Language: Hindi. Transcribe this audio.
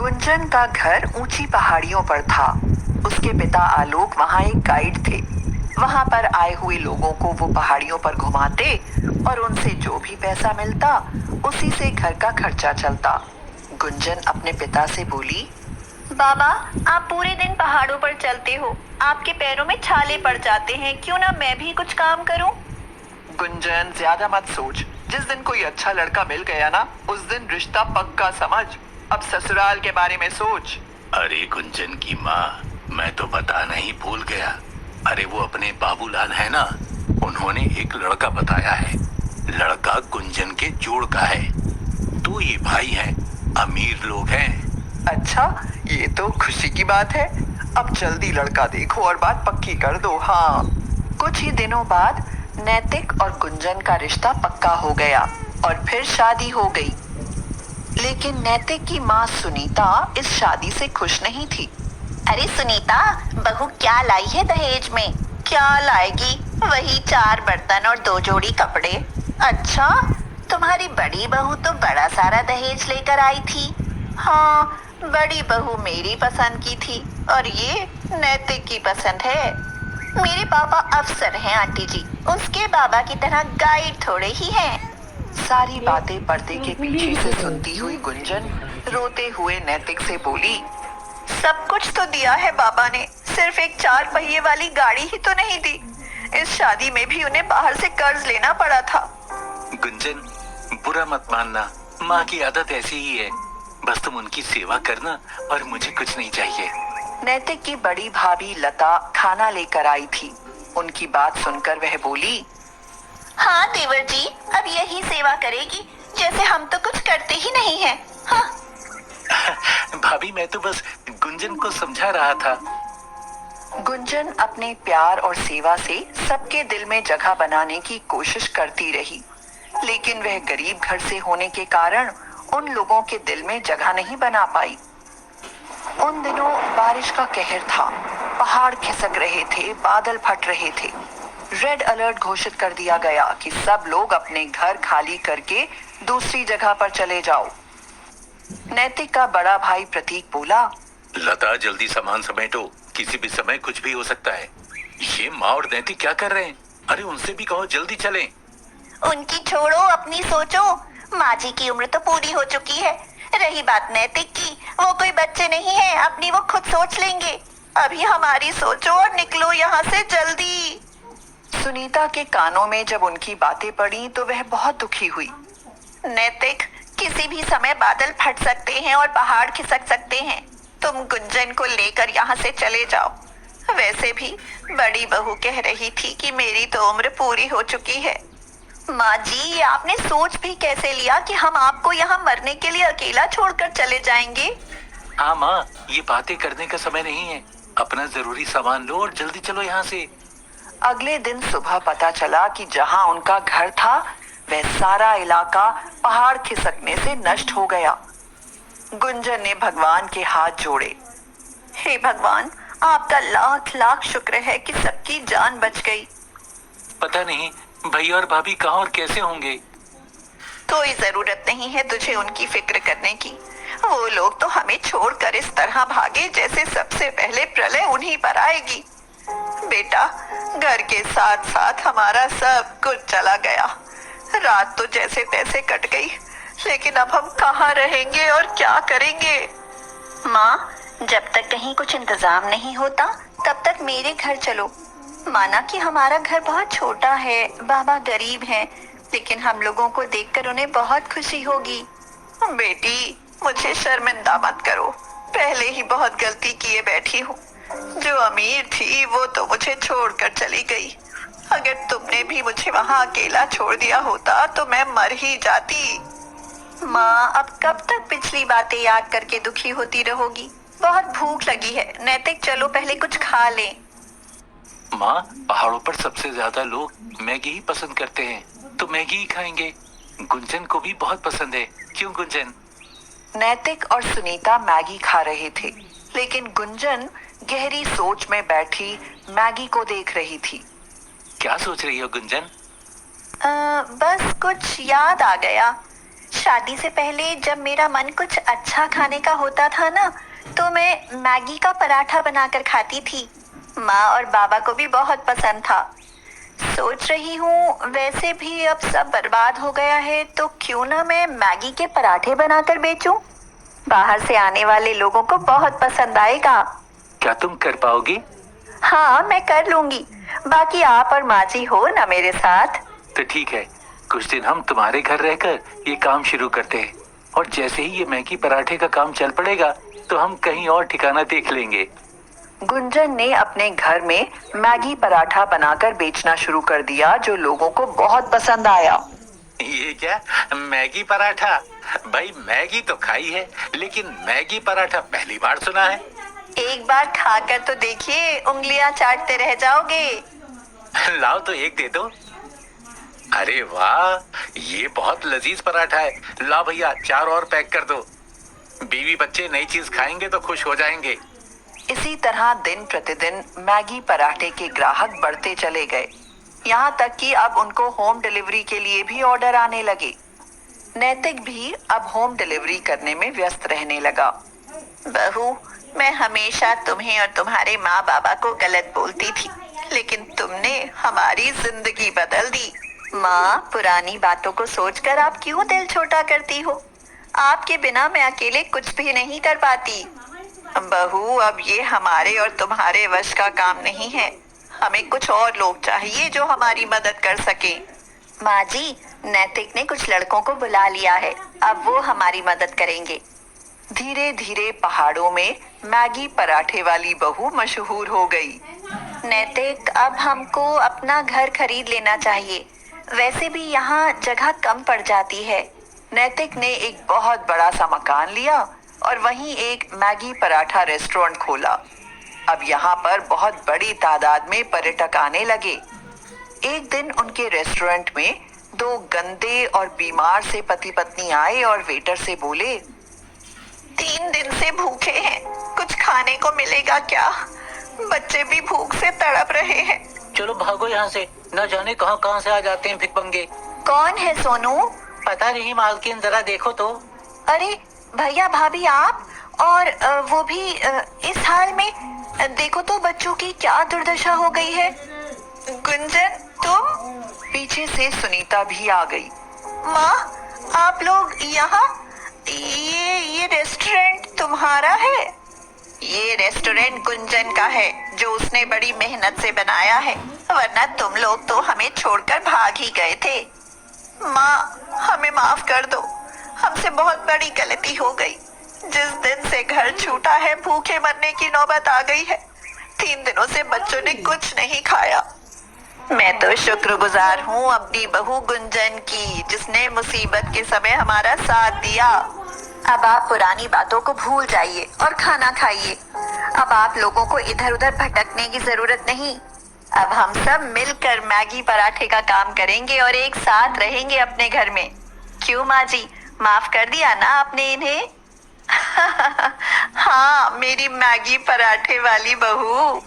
गुंजन का घर ऊंची पहाड़ियों पर था। उसके पिता आलोक वहां एक गाइड थे। वहां पर आए हुए लोगों को वो पहाड़ियों पर घुमाते और उनसे जो भी पैसा मिलता उसी से घर का खर्चा चलता। गुंजन अपने पिता से बोली, बाबा, आप पूरे दिन पहाड़ों पर चलते हो, आपके पैरों में छाले पड़ जाते हैं, क्यों ना मैं भी कुछ काम करूं? गुंजन ज्यादा मत सोच, जिस दिन कोई अच्छा लड़का मिल गया ना उस दिन रिश्ता पक्का समझ। अब ससुराल के बारे में सोच। अरे गुंजन की माँ, मैं तो बताना ही भूल गया। अरे वो अपने बाबूलाल है ना, उन्होंने एक लड़का बताया है। लड़का गुंजन के जोड़ का है। तो ये भाई हैं, अमीर लोग हैं। अच्छा, ये तो खुशी की बात है। अब जल्दी लड़का देखो और बात पक्की कर दो। हाँ, कुछ ही दिनों बाद नैतिक और गुंजन का रिश्ता पक्का हो गया और फिर शादी हो गई। लेकिन नैतिक की माँ सुनीता इस शादी से खुश नहीं थी। अरे सुनीता, बहू क्या लाई है दहेज में? क्या लाएगी? वही 4 बर्तन और 2 जोड़ी कपड़े। अच्छा, तुम्हारी बड़ी बहू तो बड़ा सारा दहेज लेकर आई थी। हाँ, बड़ी बहू मेरी पसंद की थी और ये नैतिक की पसंद है। मेरे पापा अफसर हैं आंटी जी, उसके बाबा की तरह गाइड थोड़े ही हैं। सारी बातें पर्दे के पीछे से सुनती हुई गुंजन रोते हुए नैतिक से बोली, सब कुछ तो दिया है बाबा ने, सिर्फ एक 4 पहिए वाली गाड़ी ही तो नहीं दी। इस शादी में भी उन्हें बाहर से कर्ज लेना पड़ा था। गुंजन, बुरा मत मानना, माँ की आदत ऐसी ही है। बस तुम उनकी सेवा करना और मुझे कुछ नहीं चाहिए। नैतिक की बड़ी भाभी लता खाना लेकर आई थी। उनकी बात सुनकर वह बोली, हाँ देवर जी, अब यही सेवा करेगी, जैसे हम तो कुछ करते ही नहीं हैं। हाँ। भाभी, मैं तो बस गुंजन को समझा रहा था। गुंजन अपने प्यार और सेवा से सबके दिल में जगह बनाने की कोशिश करती रही, लेकिन वह गरीब घर से होने के कारण उन लोगों के दिल में जगह नहीं बना पाई। उन दिनों बारिश का कहर था। पहाड़ खिसक रहे थे, बादल फट रहे थे। रेड अलर्ट घोषित कर दिया गया कि सब लोग अपने घर खाली करके दूसरी जगह पर चले जाओ। नैतिक का बड़ा भाई प्रतीक बोला, लता, जल्दी सामान समेटो, किसी भी समय कुछ भी हो सकता है। ये माँ और नैतिक क्या कर रहे हैं? अरे उनसे भी कहो जल्दी चलें। उनकी छोड़ो, अपनी सोचो। माँ जी की उम्र तो पूरी हो चुकी है। रही बात नैतिक की, वो कोई बच्चे नहीं है, अपनी वो खुद सोच लेंगे। अभी हमारी सोचो और निकलो यहाँ से जल्दी। सुनीता के कानों में जब उनकी बातें पड़ी तो वह बहुत दुखी हुई। नैतिक, किसी भी समय बादल फट सकते हैं और पहाड़ खिसक सकते हैं। तुम गुंजन को लेकर यहाँ से चले जाओ। वैसे भी बड़ी बहू कह रही थी कि मेरी तो उम्र पूरी हो चुकी है। माँ जी, आपने सोच भी कैसे लिया कि हम आपको यहाँ मरने के लिए अकेला छोड़कर चले जाएंगे? हाँ माँ, ये बातें करने का समय नहीं है। अपना जरूरी सामान लो और जल्दी चलो यहाँ से। अगले दिन सुबह पता चला कि जहां उनका घर था वह सारा इलाका पहाड़ खिसकने से नष्ट हो गया। गुंजन ने भगवान के हाथ जोड़े। हे भगवान, आपका लाख लाख शुक्र है कि सबकी जान बच गई। पता नहीं भैया और भाभी कहाँ और कैसे होंगे। कोई जरूरत नहीं है तुझे उनकी फिक्र करने की। वो लोग तो हमें छोड़कर इस तरह भागे जैसे सबसे पहले प्रलय उन्हीं पर आएगी। बेटा, घर के साथ साथ हमारा सब कुछ चला गया। रात तो जैसे तैसे कट गई, लेकिन अब हम कहाँ रहेंगे और क्या करेंगे? माँ, जब तक कहीं कुछ इंतजाम नहीं होता तब तक मेरे घर चलो। माना कि हमारा घर बहुत छोटा है, बाबा गरीब हैं, लेकिन हम लोगों को देखकर उन्हें बहुत खुशी होगी। बेटी, मुझे शर्मिंदा मत करो। पहले ही बहुत गलती किए बैठी हूँ। जो अमीर थी वो तो मुझे छोड़कर चली गई। अगर तुमने भी मुझे वहाँ अकेला छोड़ दिया होता तो मैं मर ही जाती। माँ, अब कब तक पिछली बातें याद करके दुखी होती रहोगी? बहुत भूख लगी है। नैतिक, चलो पहले कुछ खा लें। माँ, पहाड़ों पर सबसे ज्यादा लोग मैगी ही पसंद करते हैं, तो मैगी ही खाएंगे। गुंजन को भी बहुत पसंद है, क्यों गुंजन? नैतिक और सुनीता मैगी खा रहे थे, लेकिन गुंजन गहरी सोच में बैठी मैगी को देख रही थी। क्या सोच रही हो गुंजन? बस कुछ याद आ गया। शादी से पहले जब मेरा मन कुछ अच्छा खाने का होता था ना, तो मैं मैगी का पराठा बनाकर खाती थी। माँ और बाबा को भी बहुत पसंद था। सोच रही हूँ वैसे भी अब सब बर्बाद हो गया है, तो क्यों ना मैं मैगी के पराठे बनाकर बेचूं? बाहर से आने वाले लोगों को बहुत पसंद आएगा। क्या तुम कर पाओगी? हाँ, मैं कर लूंगी। बाकी आप और माँ जी हो ना मेरे साथ। तो ठीक है, कुछ दिन हम तुम्हारे घर रहकर ये काम शुरू करते हैं, और जैसे ही ये मैगी पराठे का काम चल पड़ेगा तो हम कहीं और ठिकाना देख लेंगे। गुंजन ने अपने घर में मैगी पराठा बनाकर बेचना शुरू कर दिया, जो लोगों को बहुत पसंद आया। ये क्या, मैगी पराठा? भाई मैगी तो खाई है, लेकिन मैगी पराठा पहली बार सुना है। एक बार खाकर तो देखिए, उंगलियां चाटते रह जाओगे। लाओ तो एक दे दो। अरे वाह, ये बहुत लजीज पराठा है। ला भैया, 4 और पैक कर दो। बीवी बच्चे नई चीज खाएंगे तो खुश हो जाएंगे। इसी तरह दिन प्रतिदिन मैगी पराठे के ग्राहक बढ़ते चले गए, यहाँ तक कि अब उनको होम डिलीवरी के लिए भी ऑर्डर आने लगे। नैतिक भी अब होम डिलीवरी करने में व्यस्त रहने लगा। बहू, मैं हमेशा तुम्हें और तुम्हारे माँ बाबा को गलत बोलती थी, लेकिन तुमने हमारी जिंदगी बदल दी। माँ, पुरानी बातों को सोचकर आप क्यों दिल छोटा करती हो? आपके बिना मैं अकेले कुछ भी नहीं कर पाती। बहू, अब ये हमारे और तुम्हारे वश का काम नहीं है। हमें कुछ और लोग चाहिए जो हमारी मदद कर सके। माँ जी, नैतिक ने कुछ लड़कों को बुला लिया है, अब वो हमारी मदद करेंगे। धीरे धीरे पहाड़ों में मैगी पराठे वाली बहू मशहूर हो गई। नैतिक, अब हमको अपना घर खरीद लेना चाहिए। वैसे भी यहाँ जगह कम पड़ जाती है। नैतिक ने एक बहुत बड़ा सा मकान लिया और वहीं एक मैगी पराठा रेस्टोरेंट खोला। अब यहाँ पर बहुत बड़ी तादाद में पर्यटक आने लगे। एक दिन उनके रेस्टोरेंट में 2 गंदे और बीमार से पति पत्नी आए और वेटर से बोले, 3 दिन से भूखे हैं, कुछ खाने को मिलेगा क्या? बच्चे भी भूख से तड़प रहे हैं। चलो भागो यहाँ से, न जाने कहाँ कहाँ से आ जाते हैं भिखमंगे। कौन है सोनू? पता नहीं मालकिन, जरा देखो तो। अरे भैया भाभी, आप और वो भी इस हाल में? देखो तो बच्चों की क्या दुर्दशा हो गई है। गुंजन, तुम? पीछे से सुनीता भी आ गई। माँ, आप लोग यहाँ? ये रेस्टोरेंट तुम्हारा है? ये रेस्टोरेंट गुंजन का है, जो उसने बड़ी मेहनत से बनाया है, वरना तुम लोग तो हमें छोड़कर भाग ही गए थे। माँ, हमें माफ कर दो, हमसे बहुत बड़ी गलती हो गई। जिस दिन से घर छूटा है, भूखे मरने की नौबत आ गई है। 3 दिनों से बच्चों ने कुछ नहीं खाया। मैं तो शुक्रगुजार हूँ अपनी बहू गुंजन की, जिसने मुसीबत के समय हमारा साथ दिया। अब आप पुरानी बातों को भूल जाइए और खाना खाइए। अब आप लोगों को इधर उधर भटकने की जरूरत नहीं। अब हम सब मिलकर मैगी पराठे का काम करेंगे और एक साथ रहेंगे अपने घर में। क्यों माँ जी, माफ कर दिया ना आपने इन्हें? हाँ, मेरी मैगी पराठे वाली बहू।